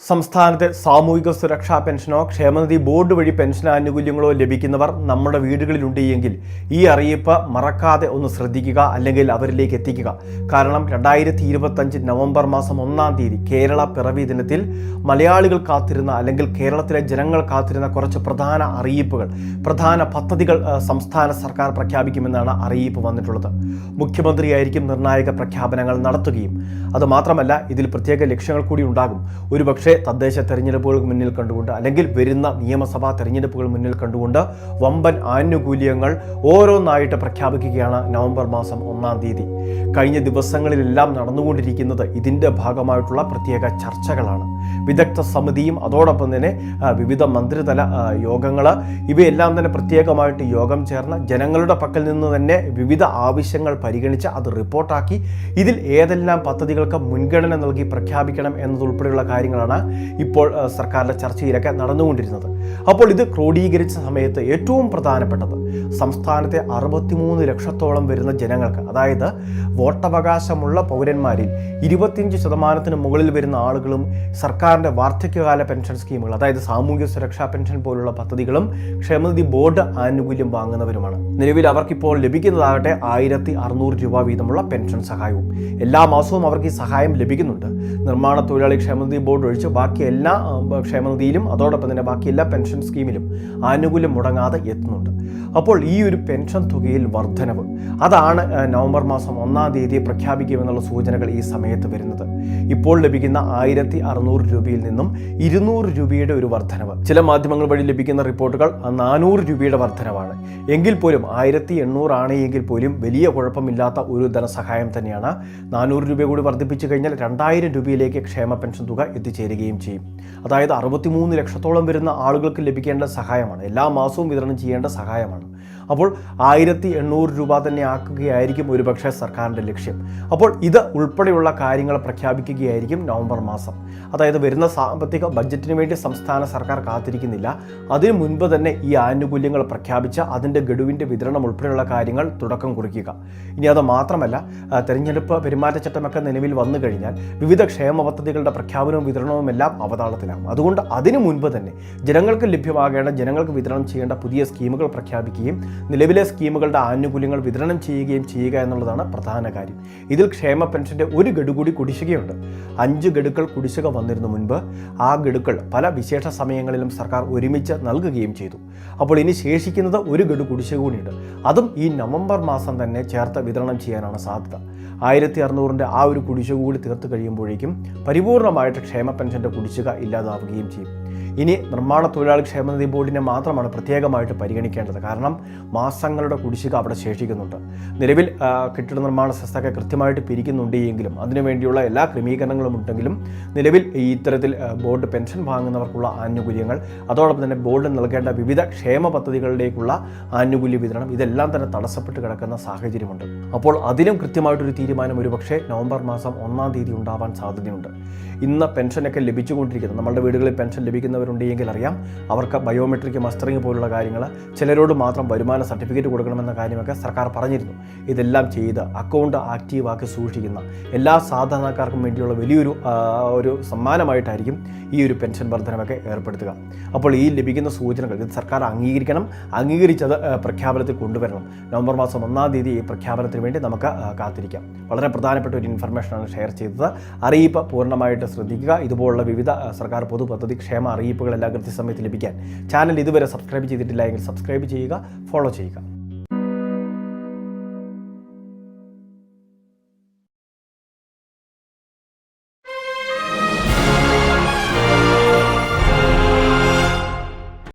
സംസ്ഥാനത്തെ സാമൂഹിക സുരക്ഷാ പെൻഷനോ ക്ഷേമനിധി ബോർഡ് വഴി പെൻഷൻ ആനുകൂല്യങ്ങളോ ലഭിക്കുന്നവർ നമ്മുടെ വീടുകളിലുണ്ട് എങ്കിൽ ഈ അറിയിപ്പ് മറക്കാതെ ഒന്ന് ശ്രദ്ധിക്കുക, അല്ലെങ്കിൽ അവരിലേക്ക് എത്തിക്കുക. കാരണം 2025 നവംബർ മാസം 1-ാം തീയതി കേരള പിറവി ദിനത്തിൽ മലയാളികൾ കാത്തിരുന്ന, അല്ലെങ്കിൽ കേരളത്തിലെ ജനങ്ങൾ കാത്തിരുന്ന കുറച്ച് പ്രധാന അറിയിപ്പുകൾ, പ്രധാന പദ്ധതികൾ സംസ്ഥാന സർക്കാർ പ്രഖ്യാപിക്കുമെന്നാണ് അറിയിപ്പ് വന്നിട്ടുള്ളത്. മുഖ്യമന്ത്രിയായിരിക്കും നിർണായക പ്രഖ്യാപനങ്ങൾ നടത്തുകയും അതുമാത്രമല്ല ഇതിൽ പ്രത്യേക ലക്ഷ്യങ്ങൾ കൂടി ഉണ്ടാകും. ഒരുപക്ഷെ തദ്ദേശ തെരഞ്ഞെടുപ്പുകൾ മുന്നിൽ കണ്ടുകൊണ്ട്, അല്ലെങ്കിൽ വരുന്ന നിയമസഭാ തെരഞ്ഞെടുപ്പുകൾ മുന്നിൽ കണ്ടുകൊണ്ട് വമ്പൻ ആനുകൂല്യങ്ങൾ ഓരോന്നായിട്ട് പ്രഖ്യാപിക്കുകയാണ് നവംബർ മാസം 1-ാം തീയതി. കഴിഞ്ഞ ദിവസങ്ങളിലെല്ലാം നടന്നുകൊണ്ടിരിക്കുന്നത് ഇതിൻ്റെ ഭാഗമായിട്ടുള്ള പ്രത്യേക ചർച്ചകളാണ്. വിദഗ്ധ സമിതിയും അതോടൊപ്പം തന്നെ വിവിധ മന്ത്രിതല യോഗങ്ങൾ, ഇവയെല്ലാം തന്നെ പ്രത്യേകമായിട്ട് യോഗം ചേർന്ന് ജനങ്ങളുടെ പക്കൽ നിന്ന് തന്നെ വിവിധ ആവശ്യങ്ങൾ പരിഗണിച്ച് അത് റിപ്പോർട്ടാക്കി ഇതിൽ ഏതെല്ലാം പദ്ധതികൾക്ക് മുൻഗണന നൽകി പ്രഖ്യാപിക്കണം എന്നതുൾപ്പെടെയുള്ള കാര്യങ്ങളാണ് ഇപ്പോൾ സർക്കാരിൻ്റെ ചർച്ചയിലൊക്കെ നടന്നുകൊണ്ടിരുന്നത്. അപ്പോൾ ഇത് ക്രോഡീകരിച്ച സമയത്ത് ഏറ്റവും പ്രധാനപ്പെട്ടത് സംസ്ഥാനത്തെ 63 ലക്ഷത്തോളം വരുന്ന ജനങ്ങൾക്ക്, അതായത് വോട്ടവകാശമുള്ള പൗരന്മാരിൽ 25% മുകളിൽ വരുന്ന ആളുകളും സർക്കാരിൻ്റെ വാർദ്ധക്യകാല പെൻഷൻ സ്കീമുകൾ, അതായത് സാമൂഹ്യ സുരക്ഷാ പെൻഷൻ പോലുള്ള പദ്ധതികളും ക്ഷേമനിധി ബോർഡ് ആനുകൂല്യം വാങ്ങുന്നവരുമാണ്. നിലവിൽ അവർക്കിപ്പോൾ ലഭിക്കുന്നതാകട്ടെ 1600 രൂപ വീതമുള്ള പെൻഷൻ സഹായവും. എല്ലാ മാസവും അവർക്ക് ഈ സഹായം ലഭിക്കുന്നുണ്ട്. നിർമ്മാണ തൊഴിലാളി ക്ഷേമനിധി ബോർഡ് ഒഴിച്ച് ബാക്കി എല്ലാ ക്ഷേമനിധിയിലും അതോടൊപ്പം തന്നെ ബാക്കി എല്ലാ പെൻഷൻ സ്കീമിലും ആനുകൂല്യം മുടങ്ങാതെ എത്തുന്നുണ്ട്. അപ്പോൾ ഈ ഒരു പെൻഷൻ തുകയിൽ വർധനവ്, അതാണ് നവംബർ മാസം 1-ാം തീയതി പ്രഖ്യാപിക്കുമെന്നുള്ള സൂചനകൾ ഈ സമയത്ത് വരുന്നത്. ഇപ്പോൾ ലഭിക്കുന്ന 1600 രൂപയിൽ നിന്നും 200 രൂപയുടെ ഒരു വർധനവ്. ചില മാധ്യമങ്ങൾ വഴി ലഭിക്കുന്ന റിപ്പോർട്ടുകൾ 400 രൂപയുടെ വർധനവാണ്. എങ്കിൽ പോലും 1800 ആണ് എങ്കിൽ പോലും വലിയ കുഴപ്പമില്ലാത്ത ഒരു ധനസഹായം തന്നെയാണ്. 400 രൂപ കൂടി വർദ്ധിപ്പിച്ചു കഴിഞ്ഞാൽ 2000 രൂപയിലേക്ക് ക്ഷേമ പെൻഷൻ തുക എത്തിച്ചേരുകയും ചെയ്യും. അതായത് 63 ലക്ഷത്തോളം വരുന്ന ആളുകൾക്ക് ലഭിക്കേണ്ട സഹായമാണ്, എല്ലാ മാസവും വിതരണം ചെയ്യേണ്ട സഹായമാണ്. അപ്പോൾ 1800 രൂപ തന്നെ ആക്കുകയായിരിക്കും ഒരുപക്ഷെ സർക്കാരിൻ്റെ ലക്ഷ്യം. അപ്പോൾ ഇത് ഉൾപ്പെടെയുള്ള കാര്യങ്ങൾ പ്രഖ്യാപിക്കുകയായിരിക്കും നവംബർ മാസം. അതായത് വരുന്ന സാമ്പത്തിക ബഡ്ജറ്റിന് വേണ്ടി സംസ്ഥാന സർക്കാർ കാത്തിരിക്കുന്നില്ല. അതിനു മുൻപ് തന്നെ ഈ ആനുകൂല്യങ്ങൾ പ്രഖ്യാപിച്ച് അതിൻ്റെ ഗഡുവിൻ്റെ വിതരണം ഉൾപ്പെടെയുള്ള കാര്യങ്ങൾ തുടക്കം കുറിക്കുക. ഇനി അത് മാത്രമല്ല, തെരഞ്ഞെടുപ്പ് പെരുമാറ്റച്ചട്ടമൊക്കെ നിലവിൽ വന്നു കഴിഞ്ഞാൽ വിവിധ ക്ഷേമ പദ്ധതികളുടെ പ്രഖ്യാപനവും വിതരണവും എല്ലാം അവതാളത്തിലാകും. അതുകൊണ്ട് അതിനു മുൻപ് തന്നെ ജനങ്ങൾക്ക് ലഭ്യമാകേണ്ട, ജനങ്ങൾക്ക് വിതരണം ചെയ്യേണ്ട പുതിയ സ്കീമുകൾ പ്രഖ്യാപിക്കുകയും നിലവിലെ സ്കീമുകളുടെ ആനുകൂല്യങ്ങൾ വിതരണം ചെയ്യുകയും ചെയ്യുക എന്നുള്ളതാണ് പ്രധാന കാര്യം. ഇതിൽ ക്ഷേമ പെൻഷൻ്റെ ഒരു ഗഡു കൂടി കുടിശ്ശികയുണ്ട്. 5 ഗഡുക്കൾ കുടിശ്ശിക വന്നിരുന്നു മുൻപ്. ആ ഗഡുക്കൾ പല വിശേഷ സമയങ്ങളിലും സർക്കാർ ഒരുമിച്ച് നൽകുകയും ചെയ്തു. അപ്പോൾ ഇനി ശേഷിക്കുന്നത് ഒരു ഗഡു കുടിശ്ശിക കൂടിയുണ്ട്. അതും ഈ നവംബർ മാസം തന്നെ ചേർത്ത് വിതരണം ചെയ്യാനാണ് സാധ്യത. 1600-ന്റെ ആ ഒരു കുടിശ്ശിക കൂടി തീർത്ത് കഴിയുമ്പോഴേക്കും പരിപൂർണമായിട്ട് ക്ഷേമ പെൻഷൻ്റെ കുടിശ്ശിക ഇല്ലാതാവുകയും ചെയ്യും. ഇനി നിർമ്മാണ തൊഴിലാളി ക്ഷേമനിധി ബോർഡിനെ മാത്രമാണ് പ്രത്യേകമായിട്ട് പരിഗണിക്കേണ്ടത്. കാരണം മാസങ്ങളുടെ കുടിശ്ശിക അവിടെ ശേഷിക്കുന്നുണ്ട്. നിലവിൽ കെട്ടിട നിർമ്മാണ സെസ്സൊക്കെ കൃത്യമായിട്ട് പിരിക്കുന്നുണ്ട് എങ്കിലും അതിനുവേണ്ടിയുള്ള എല്ലാ ക്രമീകരണങ്ങളും ഉണ്ടെങ്കിലും നിലവിൽ ഈ ഇത്തരത്തിൽ ബോർഡ് പെൻഷൻ വാങ്ങുന്നവർക്കുള്ള ആനുകൂല്യങ്ങൾ, അതോടൊപ്പം തന്നെ ബോർഡ് നൽകേണ്ട വിവിധ ക്ഷേമ പദ്ധതികളിലേക്കുള്ള ആനുകൂല്യ വിതരണം, ഇതെല്ലാം തന്നെ തടസ്സപ്പെട്ട് കിടക്കുന്ന സാഹചര്യമുണ്ട്. അപ്പോൾ അതിലും കൃത്യമായിട്ടൊരു തീരുമാനം ഒരുപക്ഷെ നവംബർ മാസം 1-ാം തീയതി ഉണ്ടാവാൻ സാധ്യതയുണ്ട്. ഇന്ന് പെൻഷനൊക്കെ ലഭിച്ചുകൊണ്ടിരിക്കുന്നത്, നമ്മളുടെ വീടുകളിൽ പെൻഷൻ ലഭിക്കുന്നവരുണ്ടെങ്കിൽ അറിയാം, അവർക്ക് ബയോമെട്രിക് മസ്റ്ററിങ് പോലുള്ള കാര്യങ്ങൾ, ചിലരോട് മാത്രം വരുമാന സർട്ടിഫിക്കറ്റ് കൊടുക്കണമെന്ന കാര്യമൊക്കെ സർക്കാർ പറഞ്ഞിരുന്നു. ഇതെല്ലാം ചെയ്ത് അക്കൗണ്ട് ആക്റ്റീവാക്കി സൂക്ഷിക്കുന്ന എല്ലാ സാധാരണക്കാർക്കും വേണ്ടിയുള്ള വലിയൊരു സമ്മാനമായിട്ടായിരിക്കും ഈ ഒരു പെൻഷൻ വർധനമൊക്കെ ഏർപ്പെടുത്തുക. അപ്പോൾ ഈ ലഭിക്കുന്ന സൂചനകൾ ഇത് സർക്കാർ അംഗീകരിക്കണം, അംഗീകരിച്ചത് പ്രഖ്യാപനത്തിൽ കൊണ്ടുവരണം. നവംബർ മാസം 1-ാം തീയതി ഈ പ്രഖ്യാപനത്തിന് വേണ്ടി നമുക്ക് കാത്തിരിക്കാം. വളരെ പ്രധാനപ്പെട്ട ഒരു ഇൻഫർമേഷനാണ് ഷെയർ ചെയ്തത്. അറിയിപ്പ് പൂർണ്ണമായിട്ട് ശ്രദ്ധിക്കുക. ഇതുപോലുള്ള വിവിധ സർക്കാർ പൊതു പദ്ധതി ക്ഷേമ അറിയിപ്പുകളെല്ലാം കൃത്യസമയത്ത് ലഭിക്കാൻ ചാനൽ ഇതുവരെ സബ്സ്ക്രൈബ് ചെയ്തിട്ടില്ല എങ്കിൽ സബ്സ്ക്രൈബ് ചെയ്യുക, ഫോളോ ചെയ്യുക.